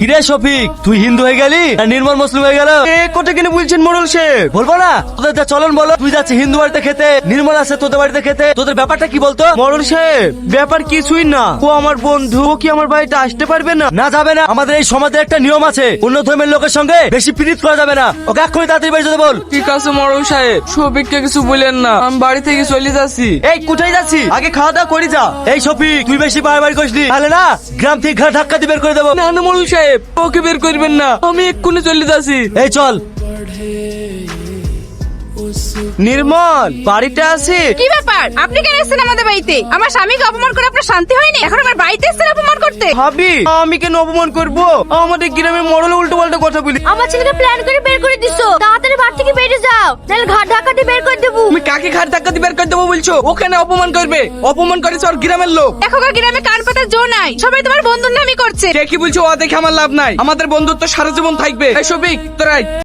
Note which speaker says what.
Speaker 1: কিরে শফিক, তুই হিন্দু হয়ে গেলি না নির্মল মুসলিম হয়ে গেল?
Speaker 2: কথা কেন বলছেন মোড়ল সাহেব?
Speaker 1: বলবো না? তোদের যা চলন বলো। তুই যাচ্ছিস হিন্দু বাড়িতে খেতে, নির্মল আছে তোদের বাড়িতে খেতে। তোদের ব্যাপারটা কি বলতো?
Speaker 2: মোড়ল সাহেব ব্যাপার কিছুই না, ও আমার বন্ধু, ও কি আমার বাড়িতে আসতে পারবে না?
Speaker 1: না যাবে না। আমাদের এই সমাজের একটা নিয়ম আছে, অন্য ধর্মের লোকের সঙ্গে বেশি পীড়িত করা যাবে না। ওকে এক্ষুনি তাড়াতাড়ি বাড়ি যেতে বল।
Speaker 3: ঠিক আছে মোড়ল সাহেব, শফিককে কিছু বলেন না, আমি বাড়ি থেকে চলে যাচ্ছি।
Speaker 1: এই কোথায় যাচ্ছি? আগে খাওয়া দাওয়া করি যা। এই শফিক, তুই বেশি বাড়াবাড়ি করিসনি, তাহলে না গ্রাম থেকে ঘা ধাক্কা দিয়ে বের করে দেবো।
Speaker 3: না না মোড়ল সাহেব, ওকে বের করবেন না, আমি এক্ষুনি চলে যাচ্ছি।
Speaker 1: এই চল।
Speaker 2: নির্মল বাড়িতে আছে?
Speaker 4: কি ব্যাপার, আপনি কেন এসেছেন আমাদের বাড়িতে? আমার স্বামীকে অপমান করে আপনার শান্তি হয়নি, এখন আমার বাড়িতে এসেছেন অপমান করতে?
Speaker 2: ভাবি আমি কেন অপমান করবো? আমাদের গ্রামের মোড়ল উল্টো পাল্টা কথা বলি।
Speaker 5: আমার ছেলেকে প্ল্যান করে বের করে দিছো, তাড়াতাড়ি বাড়ি থেকে বেরিয়ে যাও, নাহলে ঘাট ধাক্কা দিয়ে বের করে দেবো।
Speaker 3: তুমি কাকে ঘাট ধাক্কা দিয়ে বের করে দেবো বলছো? ওখানে অপমান করবে, অপমান করেছে ওর গ্রামের লোক।
Speaker 4: এখনকার গ্রামে কান পাতার জো নাই, সবাই তোমার বন্ধুর নামই করছে।
Speaker 3: কে কি বলছো ও দেখে আমার লাভ নাই, আমাদের বন্ধুত্ব সারা জীবন থাকবে। এই শফিক তোরাই